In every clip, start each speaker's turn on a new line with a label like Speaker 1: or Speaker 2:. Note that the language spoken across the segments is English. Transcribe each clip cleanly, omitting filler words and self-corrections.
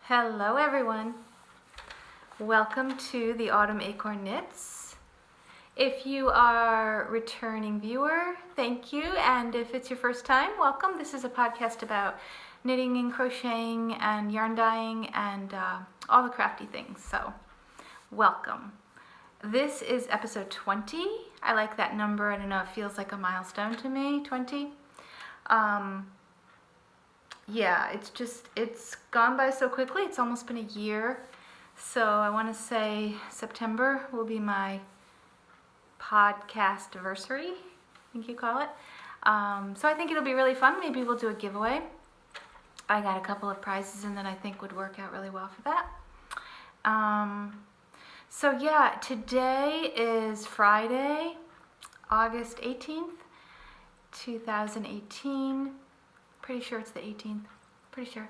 Speaker 1: Hello everyone. Welcome to the Autumn Acorn Knits. If you are a returning viewer, thank you, and if it's your first time, welcome. This is a podcast about knitting and crocheting and yarn dyeing and all the crafty things, so welcome. This is episode 20. I like that number. I don't know, it feels like a milestone to me, 20. Yeah, it's gone by so quickly. It's almost been a year. So I want to say September will be my podcast anniversary, I think you call it. So I think it'll be really fun. Maybe we'll do a giveaway. I got a couple of prizes in that I think would work out really well for that. So yeah, today is Friday, August 18th, 2018. Pretty sure it's the 18th. Pretty sure.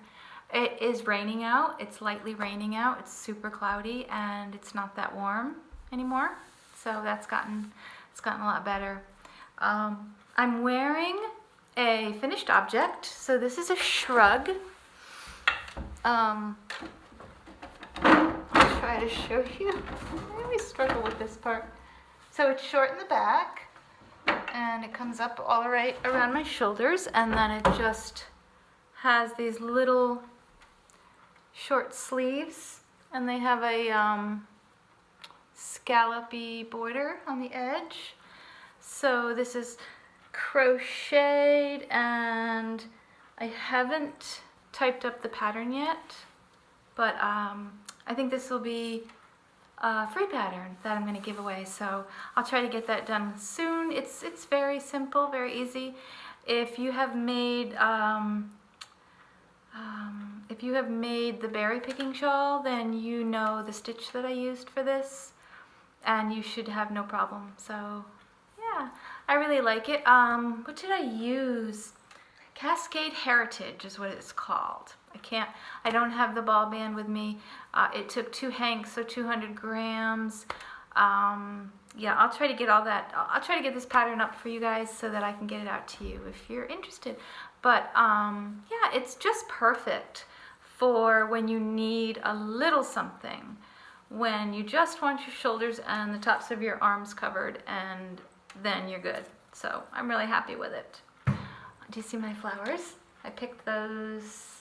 Speaker 1: It is raining out. It's lightly raining out. It's super cloudy and it's not that warm anymore. So it's gotten a lot better. I'm wearing a finished object. So this is a shrug. I'll try to show you. I always struggle with this part. So it's short in the back. And it comes up all right around my shoulders, and then it just has these little short sleeves, and they have a scallopy border on the edge. So this is crocheted, and I haven't typed up the pattern yet, but I think this will be a free pattern that I'm going to give away, so I'll try to get that done soon. It's very simple, very easy. If you have made the berry picking shawl, then you know the stitch that I used for this, and you should have no problem. So yeah, I really like it. What did I use? Cascade Heritage is what it's called. I don't have the ball band with me. It took 2 hanks, so 200 grams. Yeah, I'll try to get all that. I'll try to get this pattern up for you guys so that I can get it out to you if you're interested. But yeah, it's just perfect for when you need a little something, when you just want your shoulders and the tops of your arms covered, and then you're good. So I'm really happy with it. Do you see my flowers? I picked those.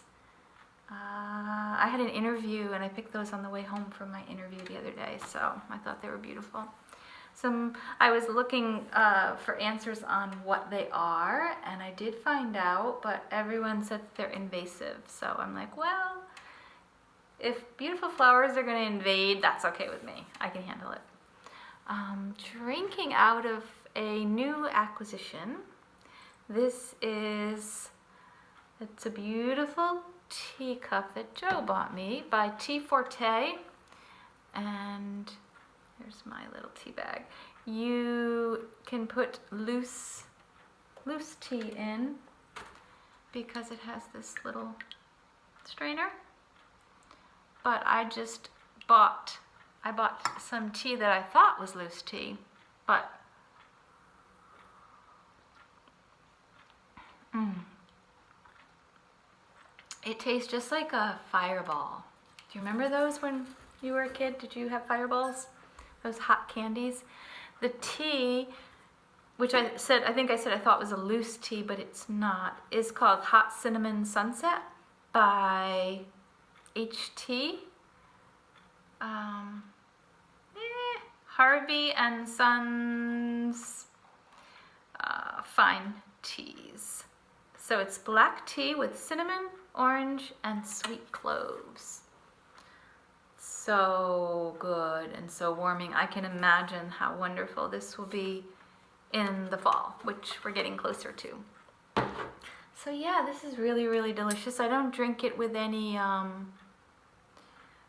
Speaker 1: I had an interview and I picked those on the way home from my interview the other day, so I thought they were beautiful. I was looking for answers on what they are, and I did find out, but everyone said that they're invasive. So I'm like, well, if beautiful flowers are going to invade, that's okay with me. I can handle it. Drinking out of a new acquisition. It's a beautiful teacup that Joe bought me by Tea Forte, and here's my little tea bag. You can put loose tea in because it has this little strainer, but I bought some tea that I thought was loose tea, but it tastes just like a Fireball. Do you remember those when you were a kid? Did you have Fireballs? Those hot candies? The tea, which I think I said I thought was a loose tea, but it's not, is called Hot Cinnamon Sunset by HT. Harvey and Sons Fine Teas. So it's black tea with cinnamon, orange, and sweet cloves. So good and so warming. I can imagine how wonderful this will be in the fall, which we're getting closer to. So yeah, this is really, really delicious. I don't drink it with any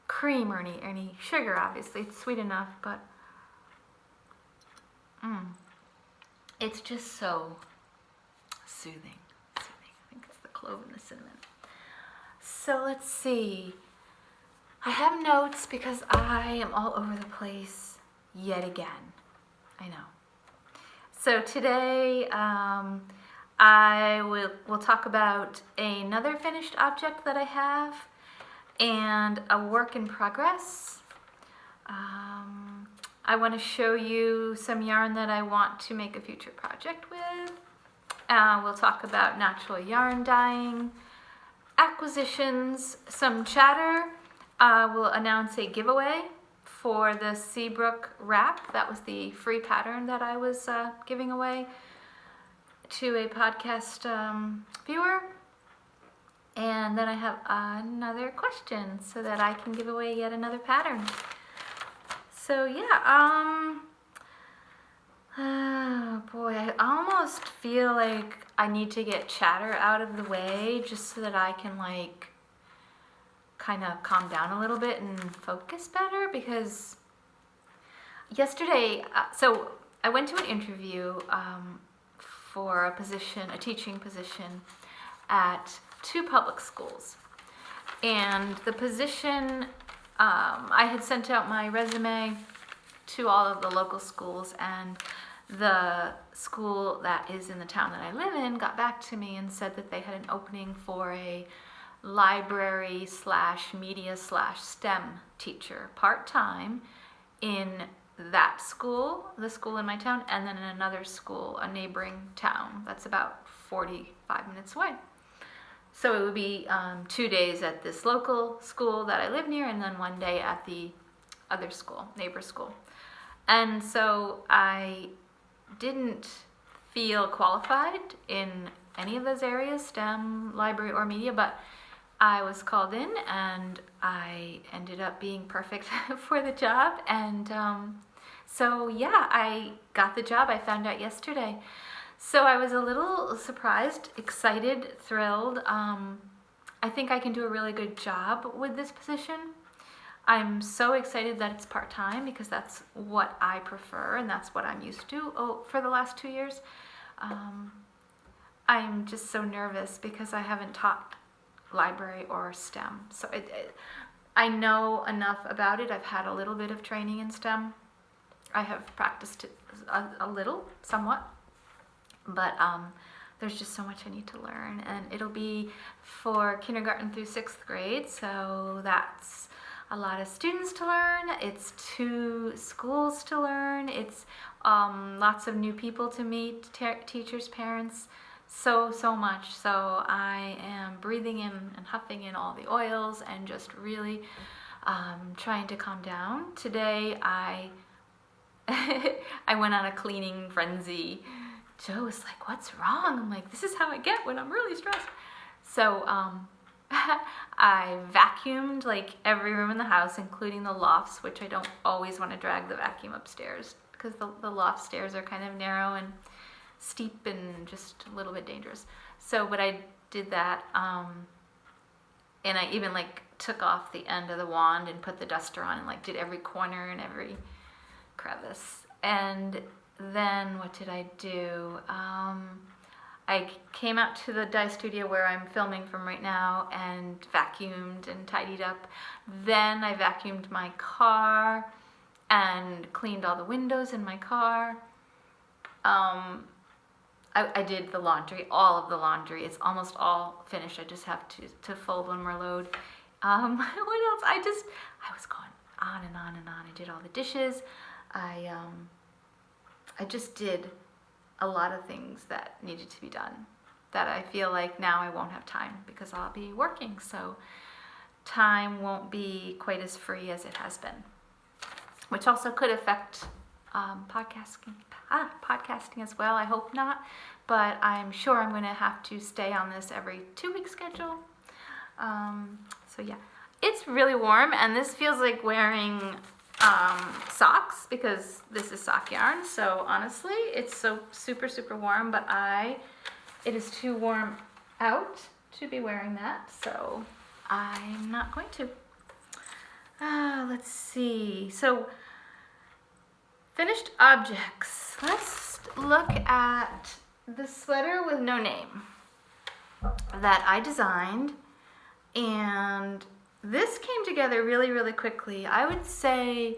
Speaker 1: cream or any sugar, obviously. It's sweet enough, but it's just so soothing. I think it's the clove and the cinnamon. So let's see. I have notes because I am all over the place yet again. I know. So today we'll talk about another finished object that I have, and a work in progress. I want to show you some yarn that I want to make a future project with. We'll talk about natural yarn dyeing, acquisitions, some chatter. We'll announce a giveaway for the Seabrook wrap. That was the free pattern that I was giving away to a podcast viewer. And then I have another question so that I can give away yet another pattern. So yeah, oh boy, I almost feel like I need to get chatter out of the way just so that I can like kind of calm down a little bit and focus better, because yesterday, so I went to an interview for a teaching position at 2 public schools, and the position, I had sent out my resume to all of the local schools, and the school that is in the town that I live in got back to me and said that they had an opening for a library / media / STEM teacher part-time in that school, the school in my town, and then in another school, a neighboring town that's about 45 minutes away. So it would be 2 days at this local school that I live near, and then 1 day at the other school, neighbor school. And so I didn't feel qualified in any of those areas, STEM, library, or media, but I was called in and I ended up being perfect for the job. And so yeah, I got the job. I found out yesterday. So I was a little surprised, excited, thrilled. I think I can do a really good job with this position. I'm so excited that it's part-time because that's what I prefer and that's what I'm used to for the last 2 years. I'm just so nervous because I haven't taught library or STEM. So I know enough about it. I've had a little bit of training in STEM. I have practiced it a little, somewhat. But there's just so much I need to learn, and it'll be for kindergarten through 6th grade, so that's a lot of students to learn. It's 2 schools to learn. It's lots of new people to meet, teachers, parents, so much. So I am breathing in and huffing in all the oils and just really trying to calm down. Today I went on a cleaning frenzy. Joe was like, "What's wrong?" I'm like, "This is how I get when I'm really stressed." So I vacuumed like every room in the house, including the lofts, which I don't always want to drag the vacuum upstairs because the loft stairs are kind of narrow and steep and just a little bit dangerous. So but I did that, and I even like took off the end of the wand and put the duster on and like did every corner and every crevice. And then what did I do? I came out to the dye studio where I'm filming from right now and vacuumed and tidied up. Then I vacuumed my car and cleaned all the windows in my car. I did the laundry, all of the laundry. It's almost all finished. I just have to fold one more load. What else? I was going on and on and on. I did all the dishes. I just did a lot of things that needed to be done that I feel like now I won't have time because I'll be working, so time won't be quite as free as it has been, which also could affect podcasting as well. I hope not, but I'm sure I'm going to have to stay on this every 2-week schedule. So yeah, it's really warm, and this feels like wearing socks because this is sock yarn. So honestly, it's so super warm, but it is too warm out to be wearing that, so I'm not going to. Let's see. So finished objects. Let's look at the sweater with no name that I designed, and this came together really quickly. I would say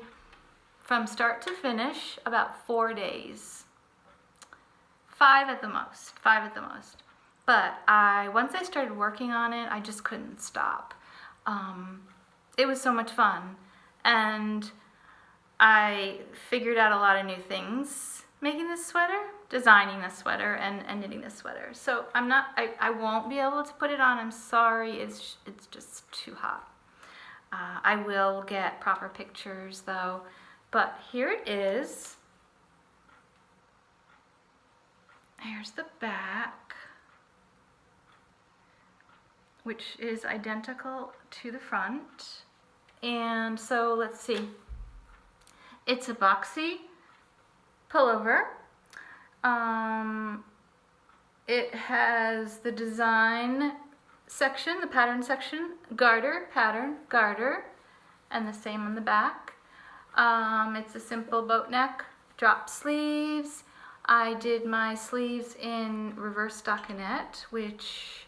Speaker 1: from start to finish, about 4 days. 5 at the most. But once I started working on it, I just couldn't stop. it was so much fun. And I figured out a lot of new things making this sweater, designing this sweater, and knitting this sweater. So I won't be able to put it on. I'm sorry, it's just too hot. I will get proper pictures though, but here it is. Here's the back, which is identical to the front. And so let's see. It's a boxy pullover. It has the design section, the pattern section, garter, pattern, garter, and the same on the back. It's a simple boat neck, drop sleeves. I did my sleeves in reverse stockinette, which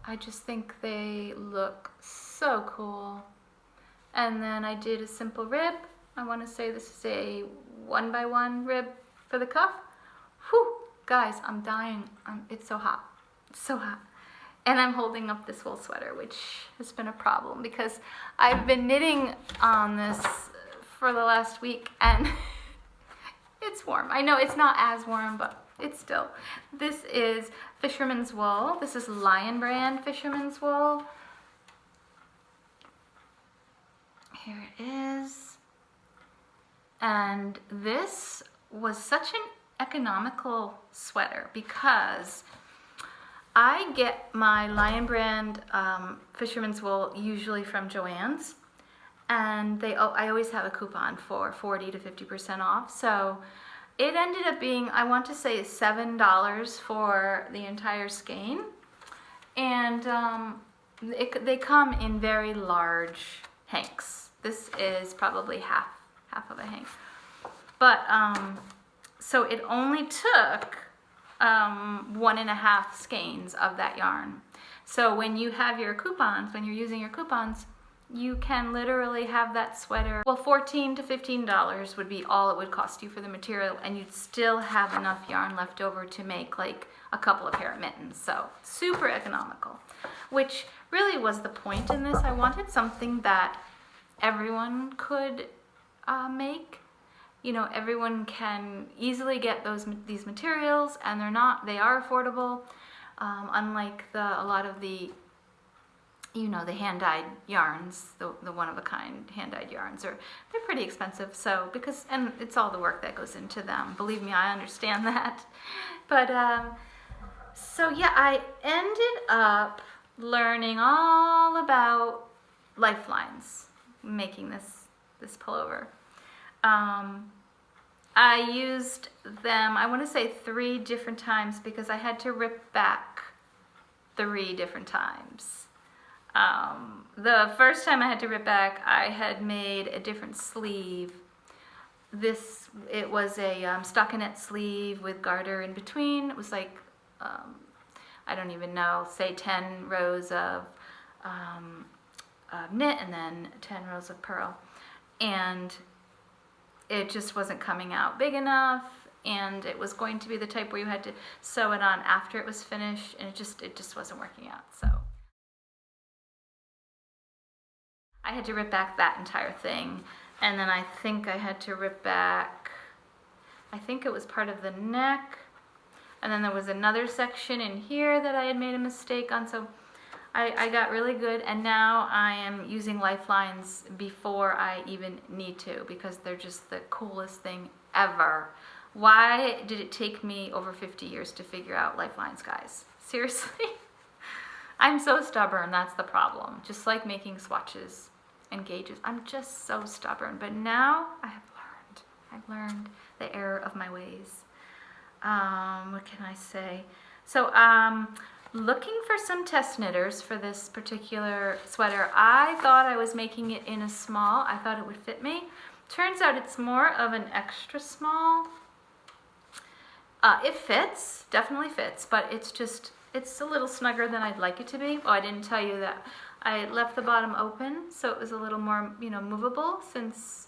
Speaker 1: I just think they look so cool. And then I did a simple rib. I want to say this is a 1x1 rib for the cuff. Whew, guys, I'm dying. It's so hot. It's so hot. And I'm holding up this wool sweater, which has been a problem because I've been knitting on this for the last week and it's warm. I know it's not as warm, but it's still. This is Fisherman's Wool. This is Lion Brand Fisherman's Wool. Here it is. And this was such an economical sweater because I get my Lion Brand Fisherman's Wool usually from Joann's, and I always have a coupon for 40 to 50% off. So it ended up being, I want to say, $7 for the entire skein, and they come in very large hanks. This is probably half of a hank, but so it only took 1.5 skeins of that yarn. So when you have your coupons, when you're using your coupons, you can literally have that sweater, well, $14 to $15 would be all it would cost you for the material, and you'd still have enough yarn left over to make like a couple of pair of mittens. So super economical, which really was the point in this. I wanted something that everyone could make. You know, everyone can easily get these materials, and they are affordable. Unlike a lot of the, you know, the hand-dyed yarns, the one-of-a-kind hand-dyed yarns, they're pretty expensive. So and it's all the work that goes into them. Believe me, I understand that. But so yeah, I ended up learning all about lifelines making this pullover. I used them, I want to say 3 different times because I had to rip back 3 different times. The first time I had to rip back, I had made a different sleeve. It was a stockinette sleeve with garter in between. It was like, I don't even know, say 10 rows of knit and then 10 rows of purl. And it just wasn't coming out big enough, and it was going to be the type where you had to sew it on after it was finished, and it just wasn't working out. So I had to rip back that entire thing, and then I think I had to rip back, I think it was part of the neck, and then there was another section in here that I had made a mistake on. So I got really good, and now I am using lifelines before I even need to, because they're just the coolest thing ever. Why did it take me over 50 years to figure out lifelines, guys? Seriously? I'm so stubborn, that's the problem. Just like making swatches and gauges. I'm just so stubborn, but now I've learned the error of my ways. What can I say? So, looking for some test knitters for this particular sweater. I thought I was making it in a small. I thought it would fit me. Turns out it's more of an extra small. It fits, definitely fits, but it's a little snugger than I'd like it to be. Oh, I didn't tell you that I left the bottom open, so it was a little more, you know, movable, since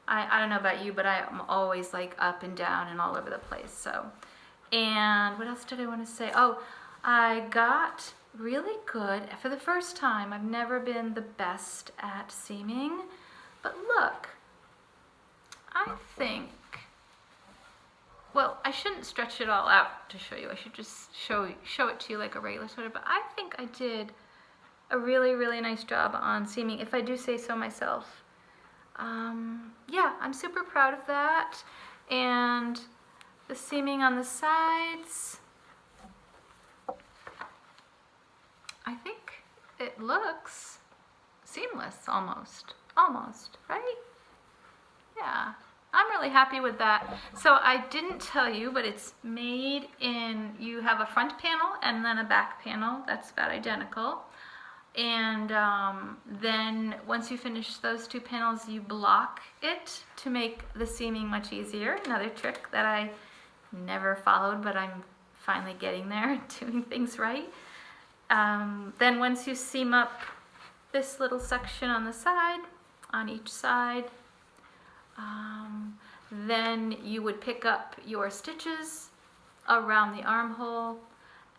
Speaker 1: I don't know about you, but I'm always like up and down and all over the place. So, and what else did I want to say? Oh, I got really good. For the first time, I've never been the best at seaming, but look, I think, well, I shouldn't stretch it all out to show you. I should just show it to you like a regular sweater, but I think I did a really, really nice job on seaming, if I do say so myself. Yeah, I'm super proud of that. And the seaming on the sides, I think it looks seamless almost, right? Yeah, I'm really happy with that. So I didn't tell you, but it's made in, you have a front panel and then a back panel that's about identical. And then once you finish those two panels, you block it to make the seaming much easier. Another trick that I never followed, but I'm finally getting there, doing things right. Then once you seam up this little section on the side, on each side, then you would pick up your stitches around the armhole.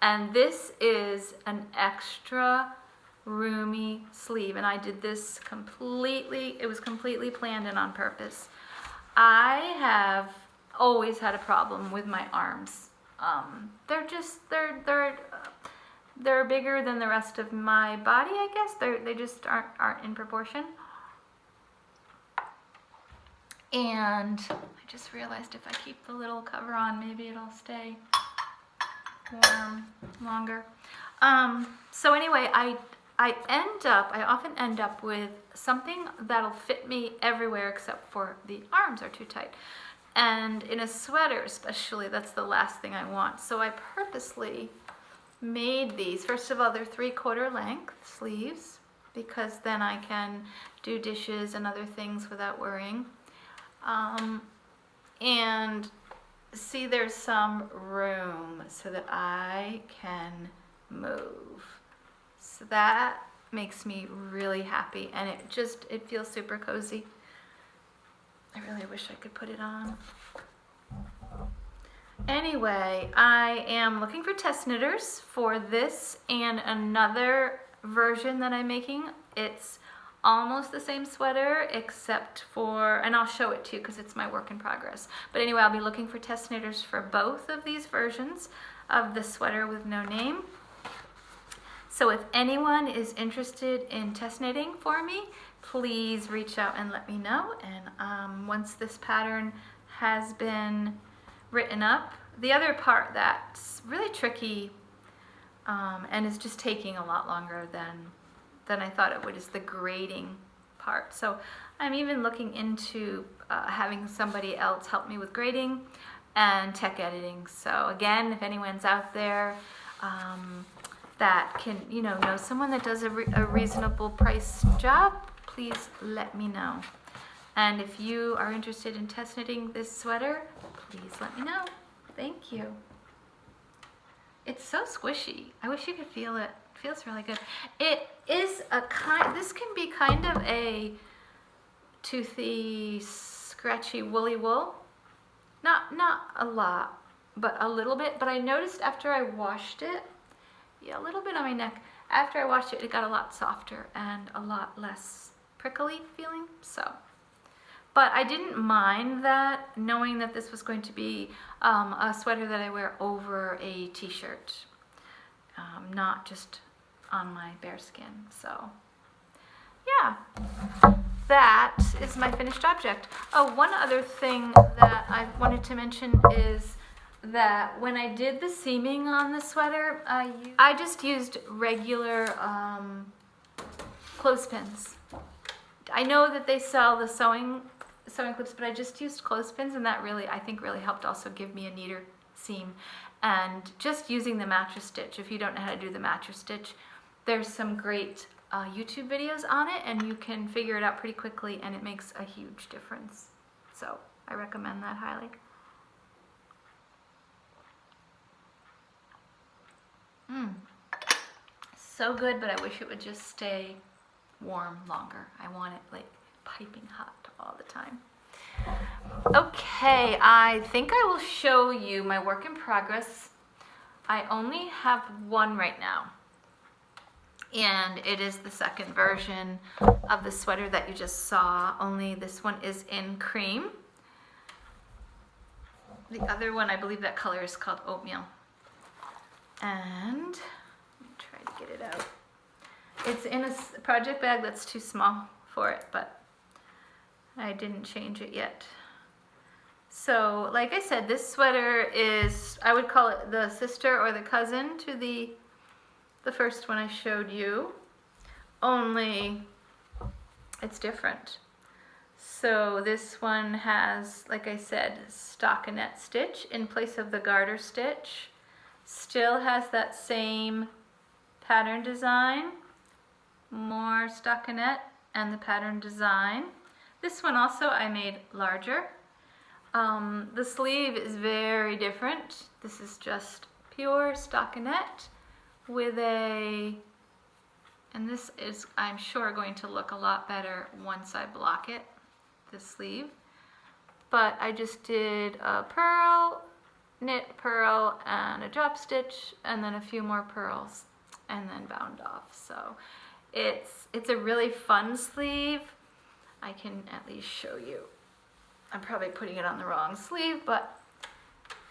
Speaker 1: And this is an extra roomy sleeve, and I did this completely, it was completely planned and on purpose. I have always had a problem with my arms. They're bigger than the rest of my body, I guess. They just aren't in proportion. And I just realized if I keep the little cover on, maybe it'll stay warm longer. So anyway, I often end up with something that'll fit me everywhere except for the arms are too tight. And in a sweater especially, that's the last thing I want. So I purposely made these. First of all, they're 3/4 length sleeves, because then I can do dishes and other things without worrying. And see, there's some room so that I can move. So that makes me really happy, and it feels super cozy. I really wish I could put it on. Anyway, I am looking for test knitters for this and another version that I'm making. It's almost the same sweater except for, and I'll show it to you because it's my work in progress. But anyway, I'll be looking for test knitters for both of these versions of the sweater with no name. So if anyone is interested in test knitting for me, please reach out and let me know. And once this pattern has been written up, the other part that's really tricky and is just taking a lot longer than I thought it would is the grading part. So I'm even looking into having somebody else help me with grading and tech editing. So again, if anyone's out there that can, know someone that does a reasonable price job, please let me know. And if you are interested in test knitting this sweater, please let me know. Thank you. It's so squishy. I wish you could feel it. It feels really good. It is this can be kind of a toothy, scratchy, woolly wool. Not a lot, but a little bit. But I noticed after I washed it, a little bit on my neck. After I washed it, it got a lot softer and a lot less prickly feeling. But I didn't mind that, knowing that this was going to be a sweater that I wear over a t-shirt, not just on my bare skin. So yeah, that is my finished object. Oh, one other thing that I wanted to mention is that when I did the seaming on the sweater, I just used regular clothespins. I know that they sell the sewing clips, but I just used clothespins, and that really, I think, really helped also give me a neater seam. And just using the mattress stitch, if you don't know how to do the mattress stitch, there's some great YouTube videos on it, and you can figure it out pretty quickly, and it makes a huge difference. So I recommend that highly. So good, but I wish it would just stay warm longer. I want it like piping hot all the time. Okay, I think I will show you my work in progress. I only have one right now. And it is the second version of the sweater that you just saw, only this one is in cream. The other one, I believe that color is called oatmeal. And let me try to get it out. It's in a project bag that's too small for it, but I didn't change it yet. So, like I said, this sweater is, I would call it the sister or the cousin to the first one I showed you, only it's different. So this one has, like I said, stockinette stitch in place of the garter stitch. Still has that same pattern design, more stockinette and the pattern design. This one also I made larger. The sleeve is very different. This is just pure stockinette with and this is, I'm sure, going to look a lot better once I block it, the sleeve. But I just did a purl, knit, purl, and a drop stitch, and then a few more purls, and then bound off. So it's a really fun sleeve. I can at least show you. I'm probably putting it on the wrong sleeve, but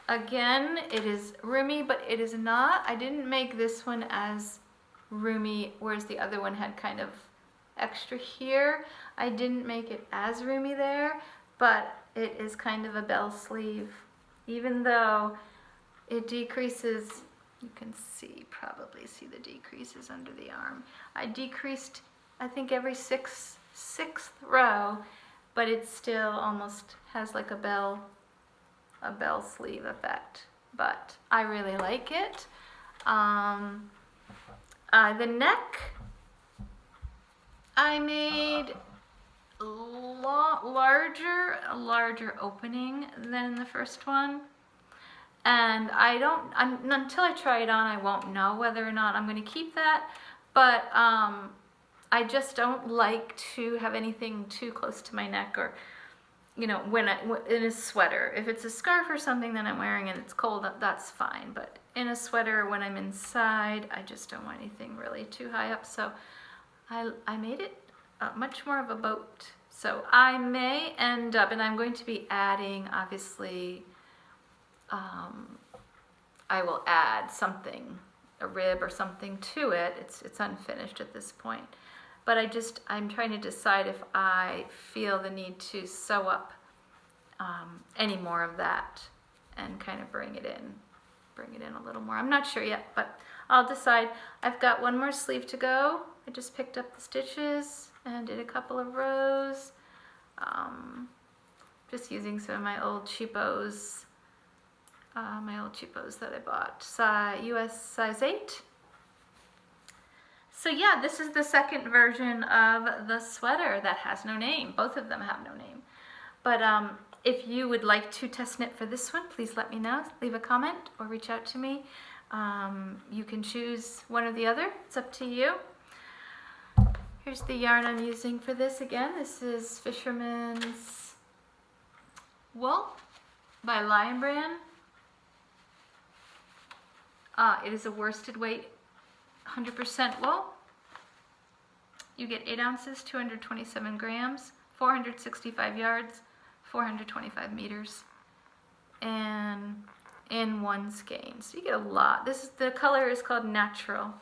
Speaker 1: again, it is roomy, but it is not. I didn't make this one as roomy, whereas the other one had kind of extra here. I didn't make it as roomy there, but it is kind of a bell sleeve. Even though it decreases, you can probably see the decreases under the arm. I decreased, I think, every sixth row, but it still almost has like a bell sleeve effect. But I really like it. The neck, I made a larger opening than in the first one. And until I try it on, I won't know whether or not I'm going to keep that. But I just don't like to have anything too close to my neck, or, you know, in a sweater. If it's a scarf or something that I'm wearing and it's cold, that's fine. But in a sweater, when I'm inside, I just don't want anything really too high up. So I made it much more of a boat. So I may end up, and I'm going to be adding, obviously, I will add something, a rib or something to it. It's unfinished at this point. But I'm trying to decide if I feel the need to sew up any more of that and kind of bring it in a little more. I'm not sure yet, but I'll decide. I've got one more sleeve to go. I just picked up the stitches and did a couple of rows. Just using some of my old cheapos, that I bought, US size 8. So yeah, this is the second version of the sweater that has no name. Both of them have no name. But if you would like to test knit for this one, please let me know. Leave a comment or reach out to me. You can choose one or the other. It's up to you. Here's the yarn I'm using for this again. This is Fisherman's Wool by Lion Brand. It is a worsted weight 100% wool. You get 8 ounces, 227 grams, 465 yards, 425 meters, and in one skein. So you get a lot. The color is called Natural.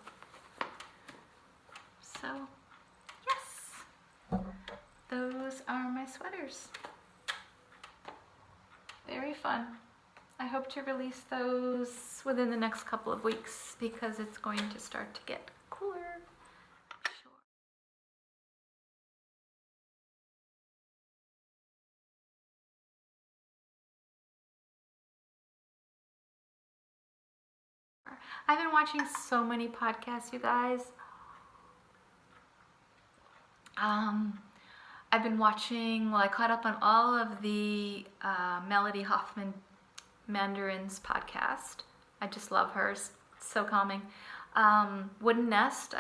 Speaker 1: So yes, those are my sweaters. Very fun. I hope to release those within the next couple of weeks because it's going to start to get cooler. I've been watching so many podcasts, you guys. I've been watching, I caught up on all of the Melody Hoffman Mandarin's podcast. I just love hers. It's so calming. Wooden Nest,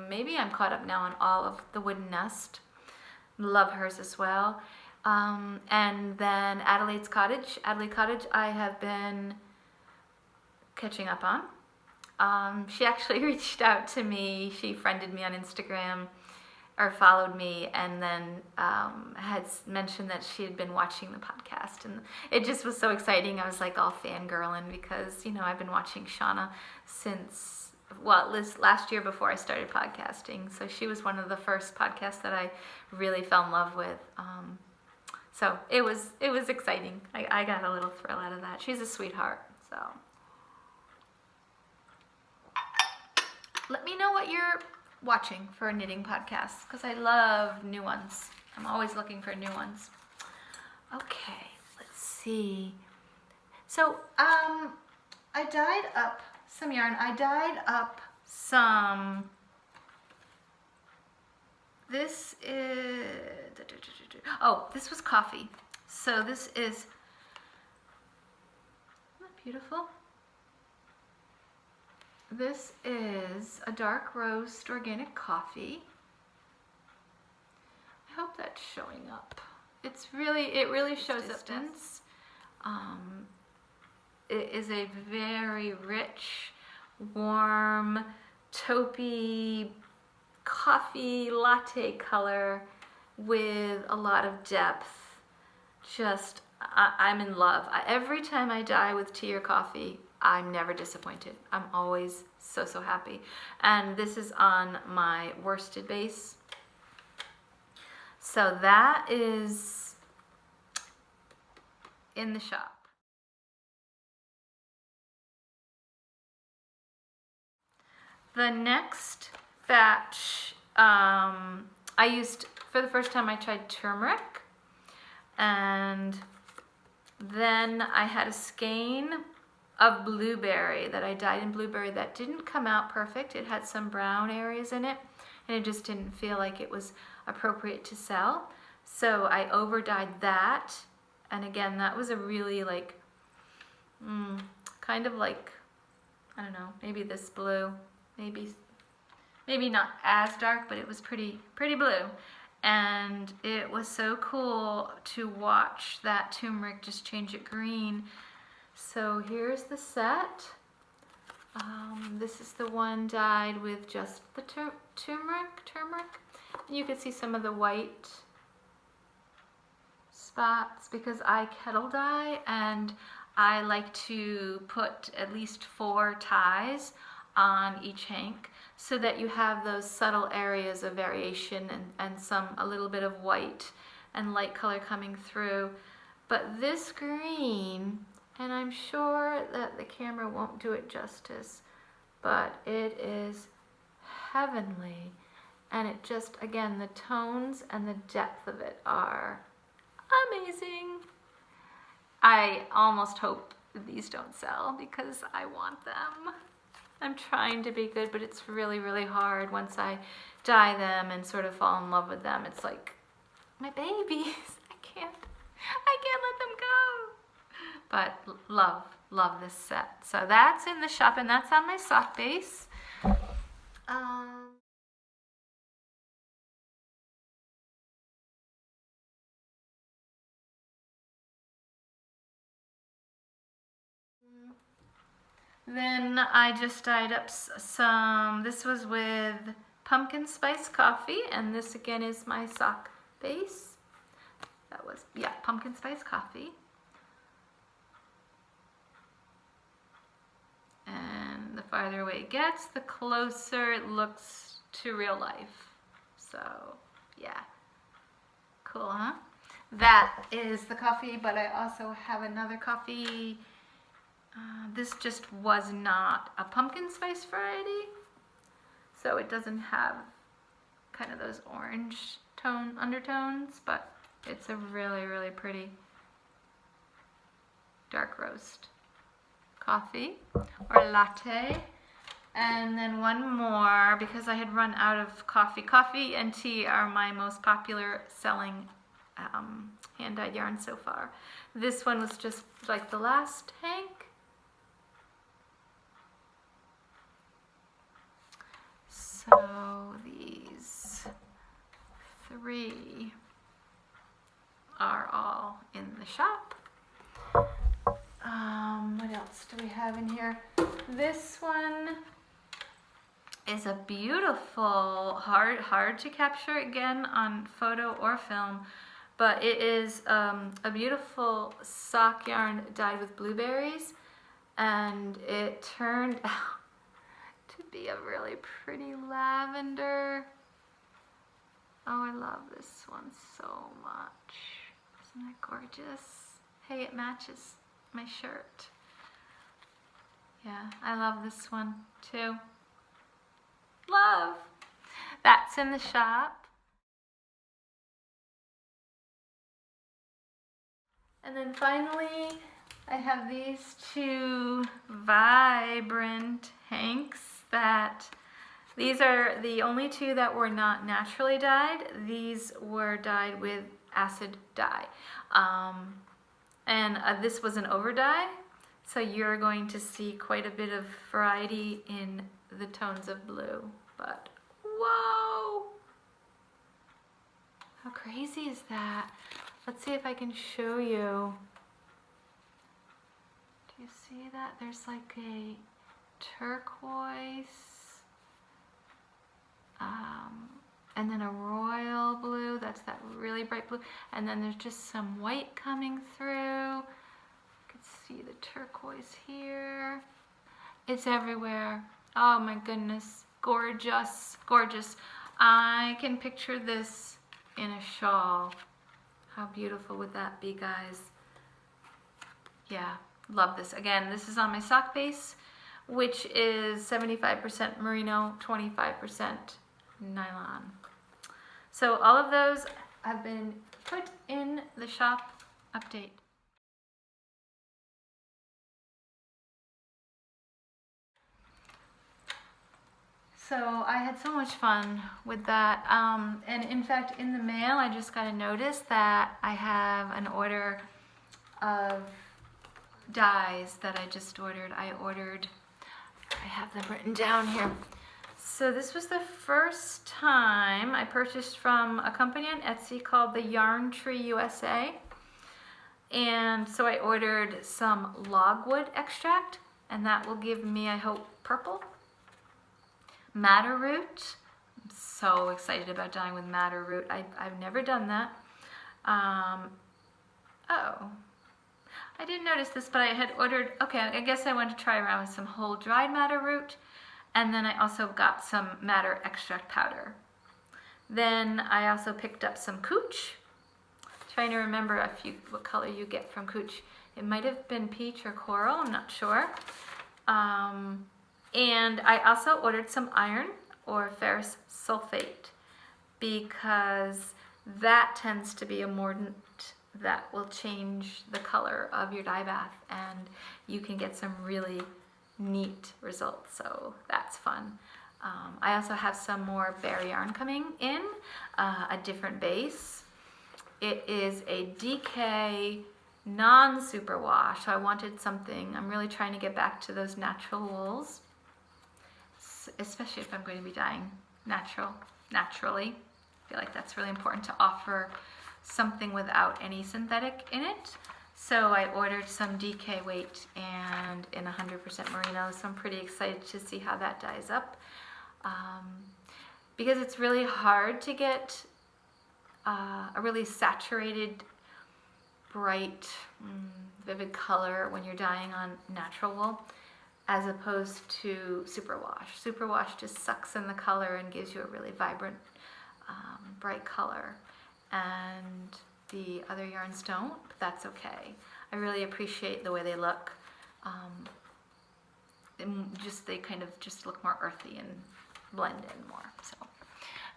Speaker 1: maybe I'm caught up now on all of the Wooden Nest. Love hers as well. And then Adelaide Cottage, I have been catching up on. She actually reached out to me. She friended me on Instagram or followed me, and then had mentioned that she had been watching the podcast, and it just was so exciting. I was like all fangirling because, you know, I've been watching Shauna since, well, last year before I started podcasting. So she was one of the first podcasts that I really fell in love with. So it was exciting. I got a little thrill out of that. She's a sweetheart. So let me know what you're watching for knitting podcasts, because I love new ones. I'm always looking for new ones. Okay, let's see. So I dyed up some yarn. I dyed up some, this is, oh, this was coffee. So this is, isn't that beautiful? This is a dark roast organic coffee. I hope that's showing up. It really shows up. It is a very rich, warm, taupey coffee latte color with a lot of depth. Just, I'm in love. Every time I dye with tea or coffee, I'm never disappointed. I'm always so happy. And this is on my worsted base. So that is in the shop. The next batch, I used, for the first time I tried turmeric, and then I had a skein of blueberry that I dyed in blueberry that didn't come out perfect. It had some brown areas in it, and it just didn't feel like it was appropriate to sell. So I over dyed that, and again, that was a really like, kind of like, I don't know, maybe this blue, maybe not as dark, but it was pretty blue. And it was so cool to watch that turmeric just change it green. So here's the set. This is the one dyed with just the turmeric. You can see some of the white spots because I kettle dye, and I like to put at least 4 ties on each hank so that you have those subtle areas of variation and a little bit of white and light color coming through. But this green, and I'm sure that the camera won't do it justice, but it is heavenly. And it just, again, the tones and the depth of it are amazing. I almost hope these don't sell because I want them. I'm trying to be good, but it's really hard once I dye them and sort of fall in love with them. It's like my babies. I can't let them go. But love this set. So that's in the shop, and that's on my sock base. Then I just dyed up some, this was with pumpkin spice coffee, and this again is my sock base. That was, yeah, pumpkin spice coffee. And the farther away it gets, the closer it looks to real life. So, yeah. Cool, huh? That is the coffee, but I also have another coffee. This just was not a pumpkin spice variety, so it doesn't have kind of those orange tone undertones, but it's a really pretty dark roast coffee or latte. And then one more, because I had run out of coffee. Coffee and tea are my most popular selling hand-dyed yarn so far. This one was just like the last hank. So these 3 are all in the shop. What else do we have in here? This one is a beautiful, hard to capture again on photo or film, but it is a beautiful sock yarn dyed with blueberries, and it turned out to be a really pretty lavender. Oh, I love this one so much. Isn't it gorgeous? Hey, it matches my shirt. Yeah, I love this one too. Love. That's in the shop. And then finally, I have these two vibrant hanks these are the only two that were not naturally dyed. These were dyed with acid dye. This was an over dye, so you're going to see quite a bit of variety in the tones of blue. But whoa! How crazy is that? Let's see if I can show you. Do you see that? There's like a turquoise, and then a royal blue. That's that really bright blue. And then there's just some white coming through. You can see the turquoise here. It's everywhere. Oh my goodness, gorgeous, gorgeous. I can picture this in a shawl. How beautiful would that be, guys? Yeah, love this. Again, this is on my sock base, which is 75% merino, 25% nylon. So all of those have been put in the shop update. So I had so much fun with that. And in fact, in the mail, I just got a notice that I have an order of dyes that I just ordered. I have them written down here. So this was the first time I purchased from a company on Etsy called the Yarn Tree USA. And so I ordered some logwood extract, and that will give me, I hope, purple. Madder root. I'm so excited about dyeing with madder root. I've never done that. Oh, I didn't notice this, but I had ordered, okay, I guess I wanted to try around with some whole dried madder root, and then I also got some madder extract powder. Then I also picked up some cooch. Trying to remember what color you get from cooch. It might have been peach or coral, I'm not sure. And I also ordered some iron or ferrous sulfate, because that tends to be a mordant that will change the color of your dye bath, and you can get some really neat results, so that's fun. I also have some more berry yarn coming in, a different base. It is a DK non-superwash, so I wanted something, I'm really trying to get back to those natural wools, especially if I'm going to be dyeing naturally. I feel like that's really important to offer something without any synthetic in it. So I ordered some DK weight and in 100% merino, so I'm pretty excited to see how that dyes up. Because it's really hard to get a really saturated, bright, vivid color when you're dyeing on natural wool, as opposed to superwash. Superwash just sucks in the color and gives you a really vibrant, bright color. And the other yarns don't, but that's okay. I really appreciate the way they look. They kind of just look more earthy and blend in more. So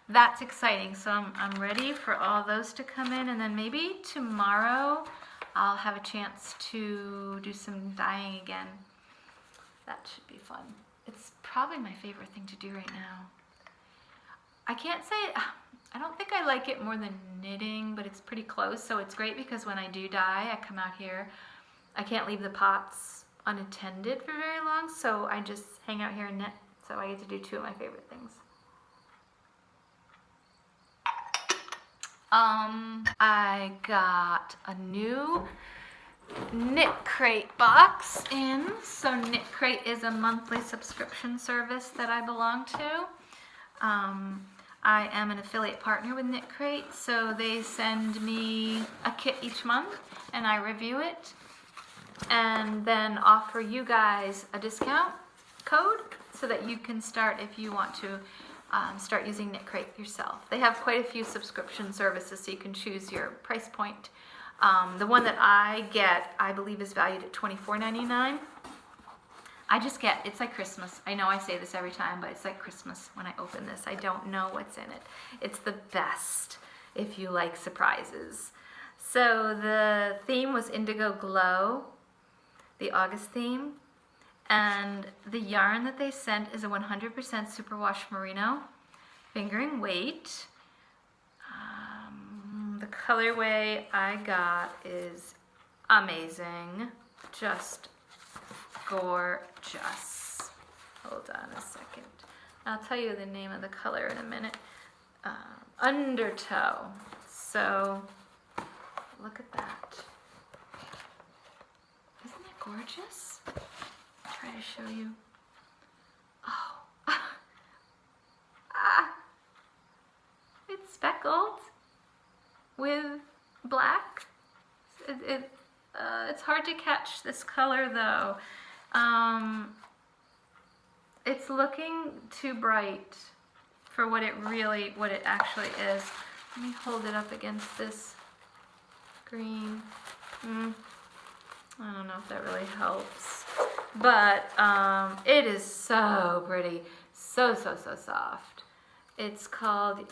Speaker 1: that's exciting. So I'm ready for all those to come in, and then maybe tomorrow I'll have a chance to do some dyeing again. That should be fun. It's probably my favorite thing to do right now. I can't say, I don't think I like it more than knitting, but it's pretty close. So it's great because when I do dye, I come out here, I can't leave the pots unattended for very long, so I just hang out here and knit. So I get to do two of my favorite things. I got a new Knit Crate box in. So Knit Crate is a monthly subscription service that I belong to. I am an affiliate partner with Knit Crate, so they send me a kit each month and I review it and then offer you guys a discount code so that you can start if you want to start using Knit Crate yourself. They have quite a few subscription services so you can choose your price point. The one that I get, I believe, is valued at $24.99. I just get, it's like Christmas. I know I say this every time, but it's like Christmas when I open this. I don't know what's in it. It's the best if you like surprises. So the theme was Indigo Glow, the August theme. And the yarn that they sent is a 100% superwash merino, fingering weight. The colorway I got is amazing, just gorgeous. Hold on a second. I'll tell you the name of the color in a minute. Undertow. So look at that. Isn't that gorgeous? I'll try to show you. Oh, it's speckled with black. It's hard to catch this color though. It's looking too bright for what it actually is. Let me hold it up against this green. I don't know if that really helps, but it is so pretty, so soft. It's called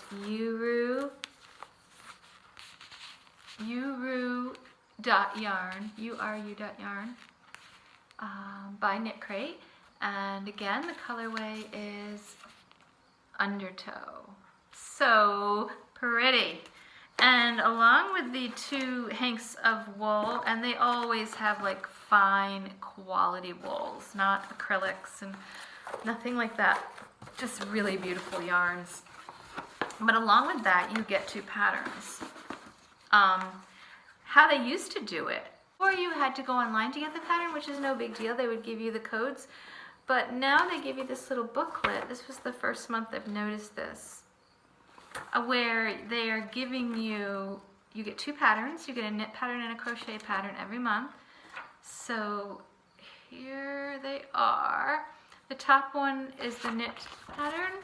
Speaker 1: Uru.yarn, uru.yarn, by Knit Crate, and again the colorway is Undertow. So pretty. And along with the 2 hanks of wool, and they always have like fine quality wools, not acrylics and nothing like that, just really beautiful yarns. But along with that you get 2 patterns. How they used to do it, or you had to go online to get the pattern, which is no big deal. They would give you the codes, but now they give you this little booklet. This was the first month I've noticed this, where they are giving you get 2 patterns. You get a knit pattern and a crochet pattern every month. So here they are. The top one is the knit pattern,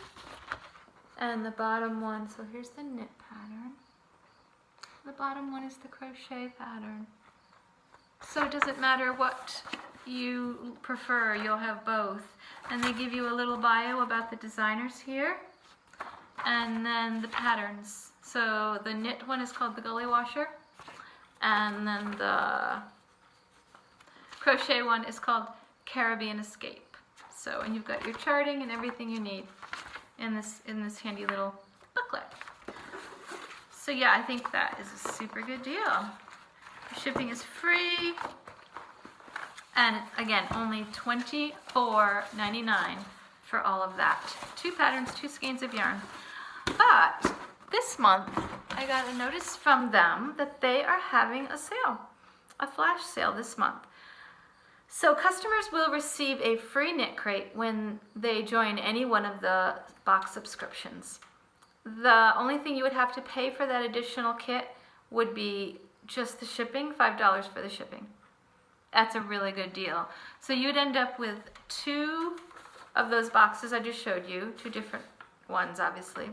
Speaker 1: and the bottom one, so here's the knit pattern. The bottom one is the crochet pattern. So it doesn't matter what you prefer, you'll have both. And they give you a little bio about the designers here, and then the patterns. So the knit one is called the Gully Washer, and then the crochet one is called Caribbean Escape. So, and you've got your charting and everything you need in this handy little booklet. So yeah, I think that is a super good deal. Shipping is free, and again, only $24.99 for all of that. 2 patterns, 2 skeins of yarn. But this month, I got a notice from them that they are having a sale, a flash sale this month. So customers will receive a free Knit Crate when they join any one of the box subscriptions. The only thing you would have to pay for that additional kit would be just the shipping, $5 for the shipping. That's a really good deal. So you'd end up with 2 of those boxes I just showed you, 2 different ones obviously,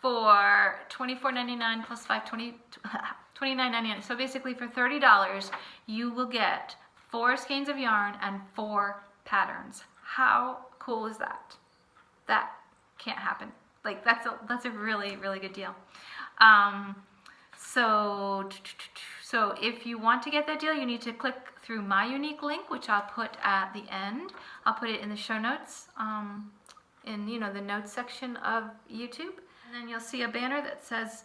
Speaker 1: for $24.99 plus $29.99. So basically for $30 you will get 4 skeins of yarn and 4 patterns. How cool is that? That can't happen. Like that's a really good deal. So if you want to get that deal, you need to click through my unique link, which I'll put at the end. I'll put it in the show notes, in the notes section of YouTube. And then you'll see a banner that says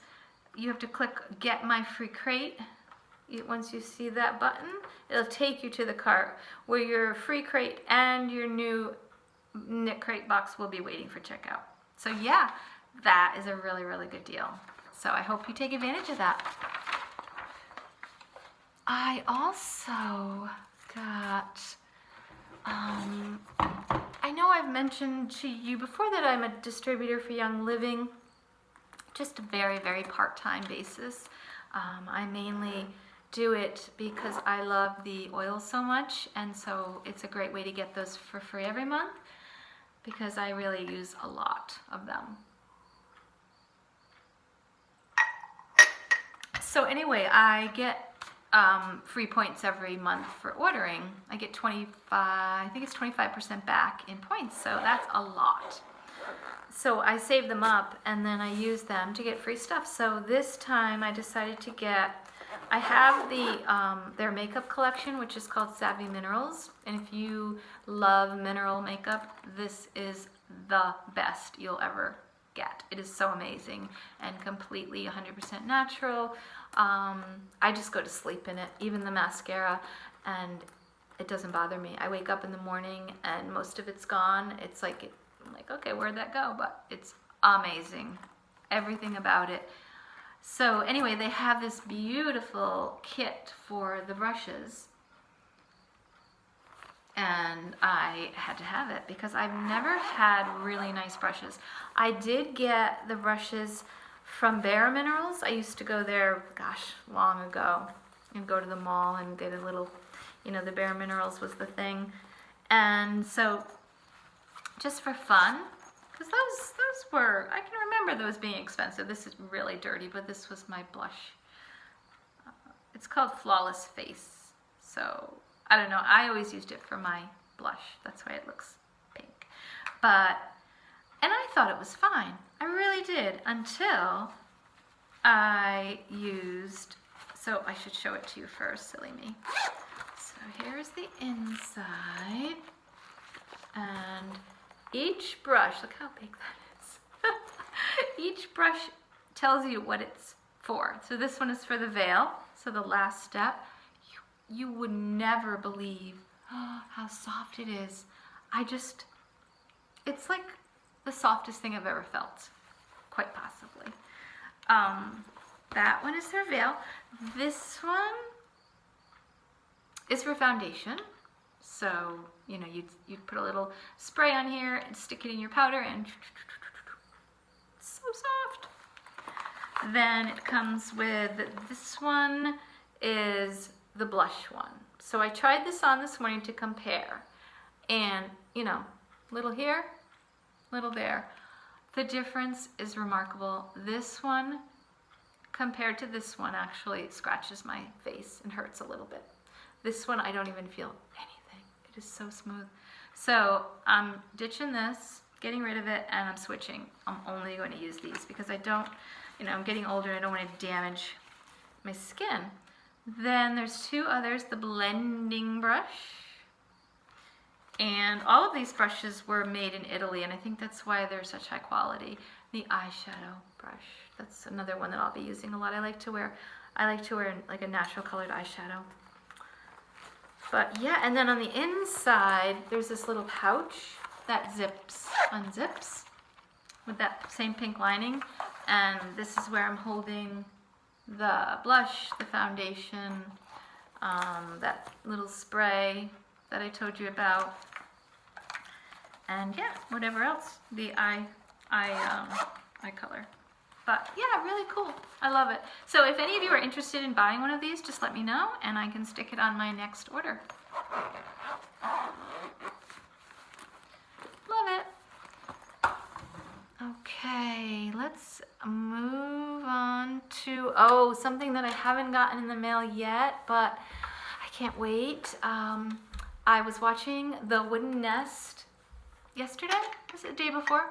Speaker 1: you have to click Get My Free Crate. Once you see that button, it'll take you to the cart where your free crate and your new Knit Crate box will be waiting for checkout. So yeah, that is a really good deal. So I hope you take advantage of that. I also got, I know I've mentioned to you before that I'm a distributor for Young Living, just a very, very part-time basis. I mainly do it because I love the oil so much, and so it's a great way to get those for free every month because I really use a lot of them. So anyway, I get free points every month for ordering. I get 25% back in points, so that's a lot. So I save them up and then I use them to get free stuff. So this time I decided to get, I have their makeup collection, which is called Savvy Minerals. And if you love mineral makeup, this is the best you'll ever get. It is so amazing and completely 100% natural. I just go to sleep in it, even the mascara, and it doesn't bother me. I wake up in the morning and most of it's gone. It's like, I'm like, okay, where'd that go? But it's amazing, everything about it. So anyway, they have this beautiful kit for the brushes, and I had to have it because I've never had really nice brushes. I did get the brushes from Bare Minerals. I used to go there, gosh, long ago, and go to the mall and get a little, you know, the Bare Minerals was the thing. And so just for fun, because those were, I can remember those being expensive. This is really dirty, but this was my blush. It's called Flawless Face. So I don't know, I always used it for my blush. That's why it looks pink. But, and I thought it was fine. I really did, until I used, so I should show it to you first, silly me. So here's the inside, and each brush, look how big that is. Each brush tells you what it's for. So this one is for the veil, so the last step. You would never believe how soft it is. It's like the softest thing I've ever felt, quite possibly. That one is for veil. This one is for foundation. So, you know, you'd put a little spray on here and stick it in your powder, and it's so soft. Then it comes with, this one is the blush one. So I tried this on this morning to compare, and you know, little here, little there. The difference is remarkable. This one compared to this one actually scratches my face and hurts a little bit. This one I don't even feel anything. It is so smooth. So I'm ditching this, getting rid of it, and I'm switching. I'm only going to use these because I don't, you know, I'm getting older and I don't want to damage my skin. Then there's two others, the blending brush. And all of these brushes were made in Italy, and I think that's why they're such high quality. The eyeshadow brush, that's another one that I'll be using a lot. I like to wear like a natural colored eyeshadow. But yeah, and then on the inside, there's this little pouch that unzips with that same pink lining. And this is where I'm holding the blush, the foundation, that little spray that I told you about, and yeah, whatever else, the eye color. But yeah, really cool. I love it. So if any of you are interested in buying one of these, just let me know and I can stick it on my next order. Love it. Okay, let's move on to, something that I haven't gotten in the mail yet, but I can't wait. I was watching The Wooden Nest yesterday. Was it the day before?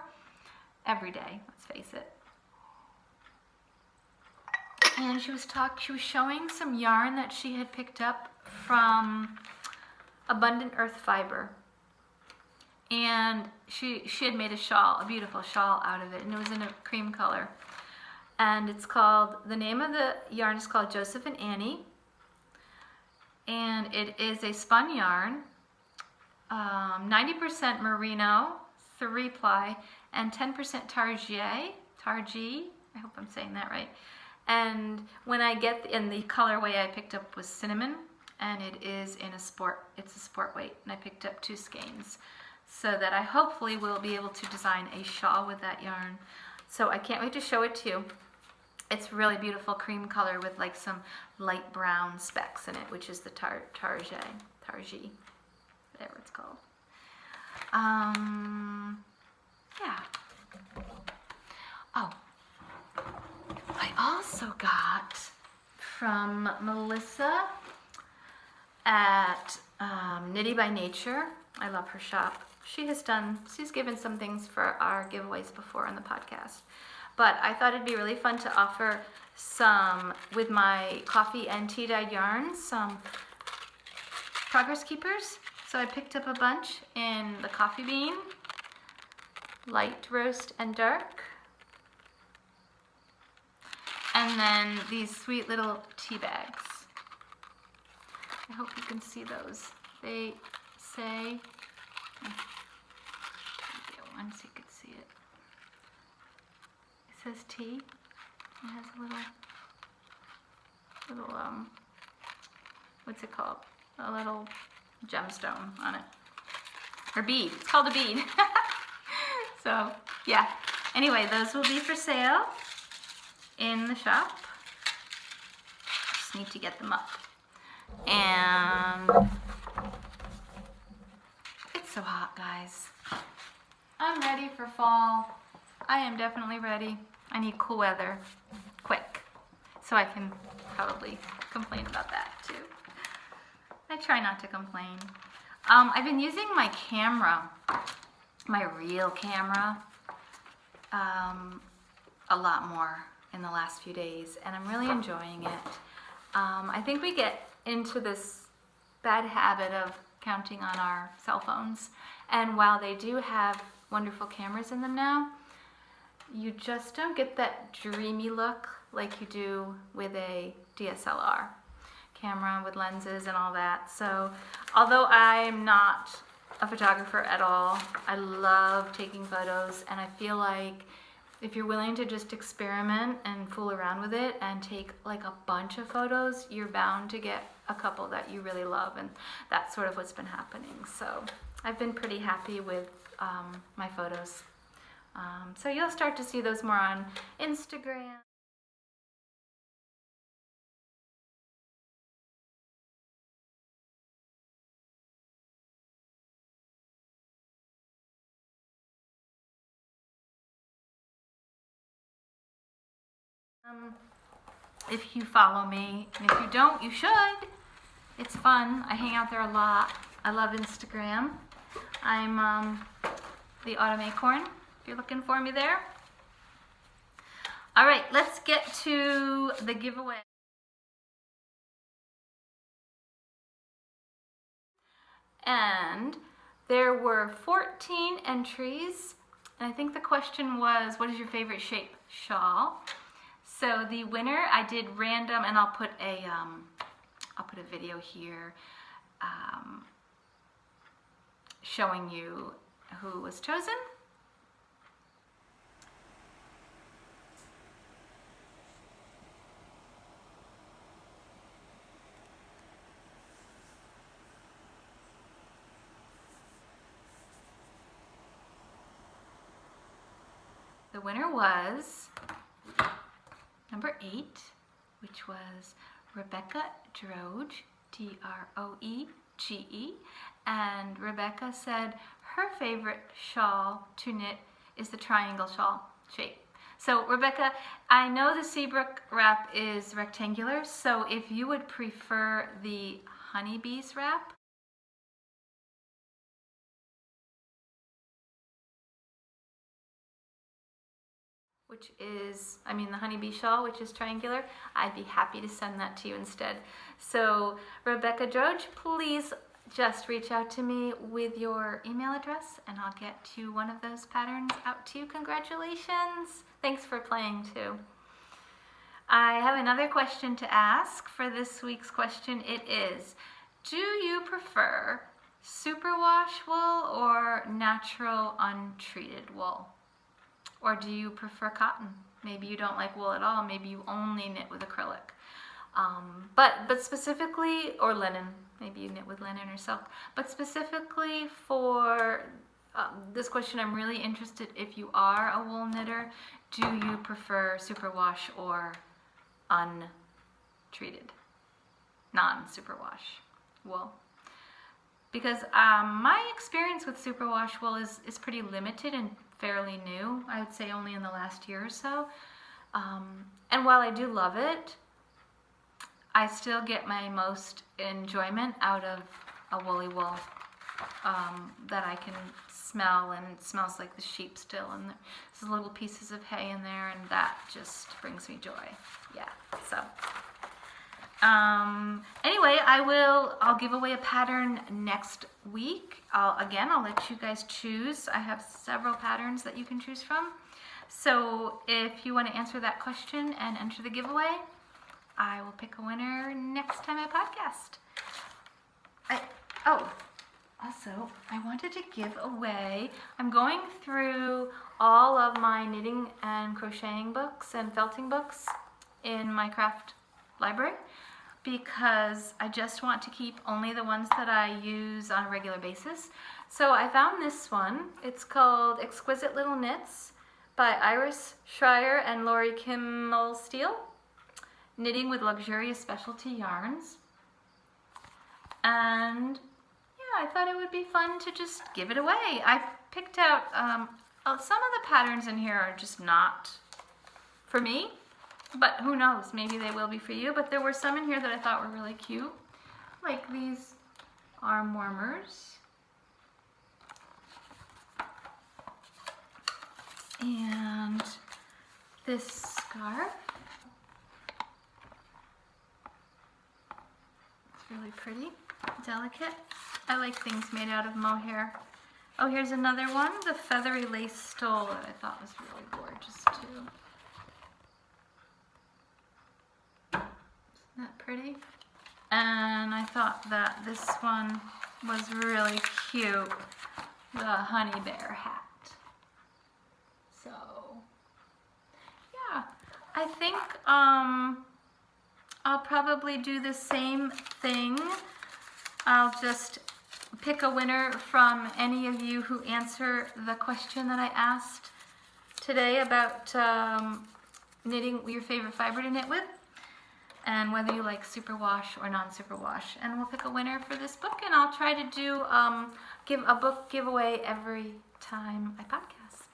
Speaker 1: Every day, let's face it. And she was showing some yarn that she had picked up from Abundant Earth Fiber. And she had made a shawl, a beautiful shawl out of it, and it was in a cream color. And it's called, the name of the yarn is called Joseph and Annie. And it is a spun yarn, 90% merino, 3-ply, and 10% targee, I hope I'm saying that right. And when I get, in the colorway I picked up was cinnamon, and it is in a sport, it's a sport weight, and I picked up 2 skeins so that I hopefully will be able to design a shawl with that yarn. So I can't wait to show it to you. It's really beautiful cream color with like some light brown specks in it, which is the Droege, whatever it's called. Yeah. Oh, I also got from Melissa at Knitty by Nature. I love her shop. She's given some things for our giveaways before on the podcast. But I thought it'd be really fun to offer some, with my coffee and tea dyed yarns, some progress keepers. So I picked up a bunch in the coffee bean, light, roast, and dark. And then these sweet little tea bags. I hope you can see those. They say, once you can see it. It says tea. It has a little what's it called? A little gemstone on it. Or bead. It's called a bead. So, yeah. Anyway, those will be for sale in the shop. Just need to get them up. And it's so hot, guys. I'm ready for fall. I am definitely ready. I need cool weather, quick, so I can probably complain about that too. I try not to complain. I've been using my camera, my real camera, a lot more in the last few days, and I'm really enjoying it. I think we get into this bad habit of counting on our cell phones, and while they do have wonderful cameras in them now, you just don't get that dreamy look like you do with a DSLR camera with lenses and all that. So although I'm not a photographer at all, I love taking photos, and I feel like if you're willing to just experiment and fool around with it and take like a bunch of photos, you're bound to get a couple that you really love, and that's sort of what's been happening. So I've been pretty happy with my photos. So you'll start to see those more on Instagram. If you follow me, and if you don't, you should. It's fun. I hang out there a lot. I love Instagram. I'm the Autumn Acorn, if you're looking for me there. All right, let's get to the giveaway. And there were 14 entries, and I think the question was, what is your favorite shape shawl? So the winner, I did random, and I'll put a video here showing you who was chosen. The winner was number 8, which was Rebekah Droege, D-R-O-E-G-E, and Rebekah said her favorite shawl to knit is the triangle shawl shape. So Rebekah, I know the Seabrook wrap is rectangular, so if you would prefer the honeybees wrap, which is, the honeybee shawl, which is triangular, I'd be happy to send that to you instead. So Rebekah Droege, please just reach out to me with your email address, and I'll get you one of those patterns out to you. Congratulations. Thanks for playing too. I have another question to ask for this week's question. It is, do you prefer superwash wool or natural untreated wool? Or do you prefer cotton? Maybe you don't like wool at all. Maybe you only knit with acrylic. But specifically, or linen. Maybe you knit with linen or silk. But specifically for this question, I'm really interested if you are a wool knitter, do you prefer superwash or untreated, non-superwash wool? Because my experience with superwash wool is pretty limited and fairly new. I would say only in the last year or so. And while I do love it, I still get my most enjoyment out of a woolly wool that I can smell, and it smells like the sheep still, and there's little pieces of hay in there, and that just brings me joy. Yeah, so anyway, I'll give away a pattern next week. I'll let you guys choose. I have several patterns that you can choose from. So if you want to answer that question and enter the giveaway, I will pick a winner next time I podcast. Also, I wanted to give away, I'm going through all of my knitting and crocheting books and felting books in my craft library, because I just want to keep only the ones that I use on a regular basis. So I found this one. It's called Exquisite Little Knits by Iris Schreier and Lori Kimmel Steele. Knitting with Luxurious Specialty Yarns. And yeah, I thought it would be fun to just give it away. I picked out, some of the patterns in here are just not for me, but who knows, maybe they will be for you. But there were some in here that I thought were really cute, like these arm warmers. And this scarf. Really pretty, delicate. I like things made out of mohair. Oh, here's another one, the feathery lace stole that I thought was really gorgeous too. Isn't that pretty? And I thought that this one was really cute, the honey bear hat. So, yeah, I think I'll probably do the same thing. I'll just pick a winner from any of you who answer the question that I asked today about knitting your favorite fiber to knit with, and whether you like superwash or non-superwash. And we'll pick a winner for this book, and I'll try to do give a book giveaway every time I podcast.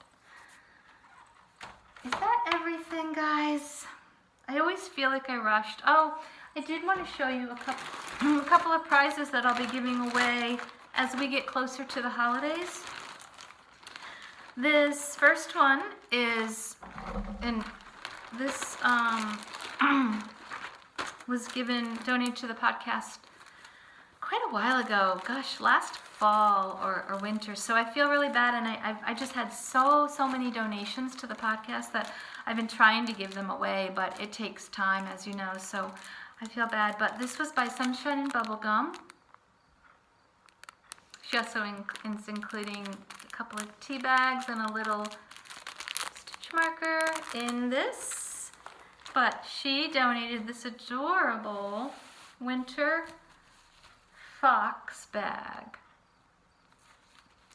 Speaker 1: Is that everything, guys? I always feel like I rushed. Oh, I did want to show you a couple of prizes that I'll be giving away as we get closer to the holidays. This first one is, and this was donated to the podcast quite a while ago. Gosh, last fall or winter. So I feel really bad, and I just had so many donations to the podcast that I've been trying to give them away, but it takes time, as you know, so I feel bad. But this was by Sunshine and Bubblegum. She also is including a couple of tea bags and a little stitch marker in this. But she donated this adorable winter fox bag.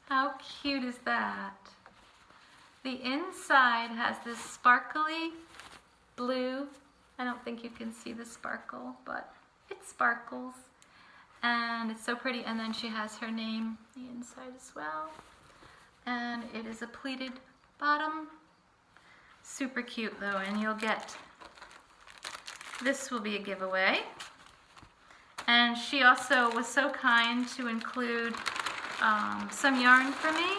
Speaker 1: How cute is that? The inside has this sparkly blue. I don't think you can see the sparkle, but it sparkles. And it's so pretty. And then she has her name on the inside as well. And it is a pleated bottom. Super cute though, and you'll get, this will be a giveaway. And she also was so kind to include some yarn for me,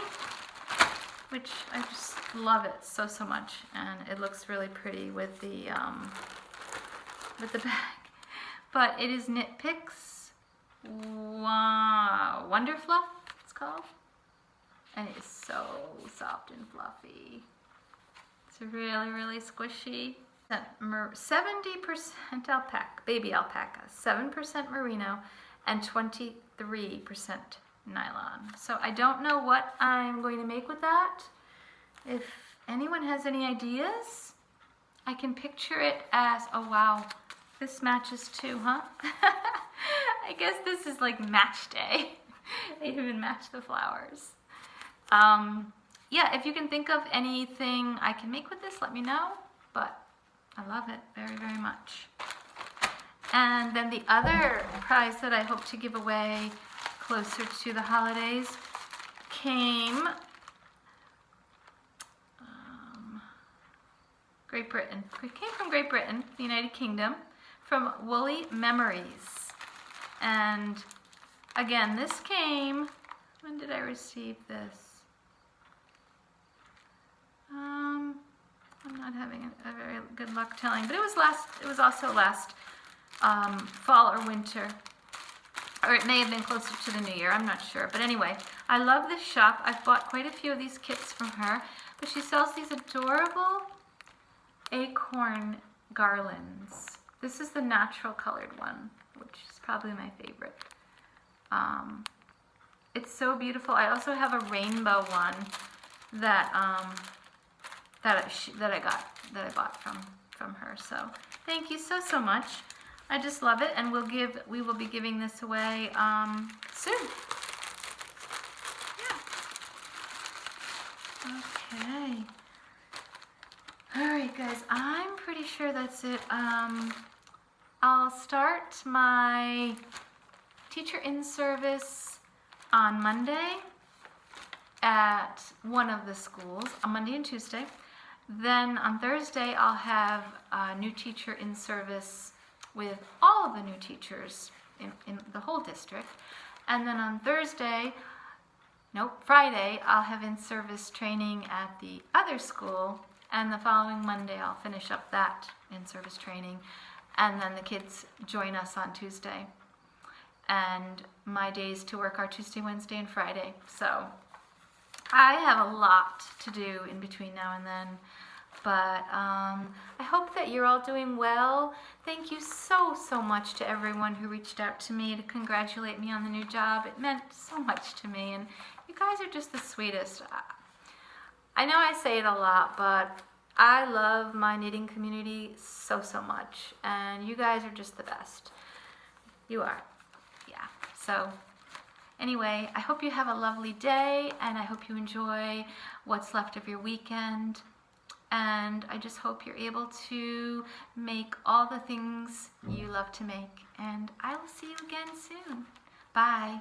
Speaker 1: which I just love it so much, and it looks really pretty with the bag. But it is Knit Picks Wonderfluff, it's called, and it is so soft and fluffy. It's really squishy. 70% alpaca, baby alpaca, 7% merino, and 23% nylon. So I don't know what I'm going to make with that. If anyone has any ideas? I can picture it as, oh wow, this matches too, huh? I guess this is like match day. They even match the flowers. Yeah, if you can think of anything I can make with this, let me know. But I love it very, very much. And then the other prize that I hope to give away closer to the holidays came Great Britain. It came from Great Britain, the United Kingdom, from Woolly Memories. And again, this came, when did I receive this? I'm not having a very good luck telling, but it was also last fall or winter, or it may have been closer to the new year, I'm not sure. But anyway, I love this shop. I've bought quite a few of these kits from her, but she sells these adorable acorn garlands. This is the natural colored one, which is probably my favorite. It's so beautiful. I also have a rainbow one that I bought from her. So thank you so much. I just love it, and we will be giving this away soon. Yeah. Okay. All right, guys. I'm pretty sure that's it. I'll start my teacher in service on Monday at one of the schools, on Monday and Tuesday. Then on Thursday, I'll have a new teacher in service with all of the new teachers in the whole district. And then on Friday, I'll have in-service training at the other school. And the following Monday, I'll finish up that in-service training. And then the kids join us on Tuesday. And my days to work are Tuesday, Wednesday, and Friday. So I have a lot to do in between now and then. But I hope that you're all doing well. Thank you so much to everyone who reached out to me to congratulate me on the new job. It meant so much to me, and you guys are just the sweetest. I know I say it a lot, but I love my knitting community so much, and you guys are just the best. You are. Yeah. So anyway, I hope you have a lovely day, and I hope you enjoy what's left of your weekend. And I just hope you're able to make all the things you love to make. And I will see you again soon. Bye.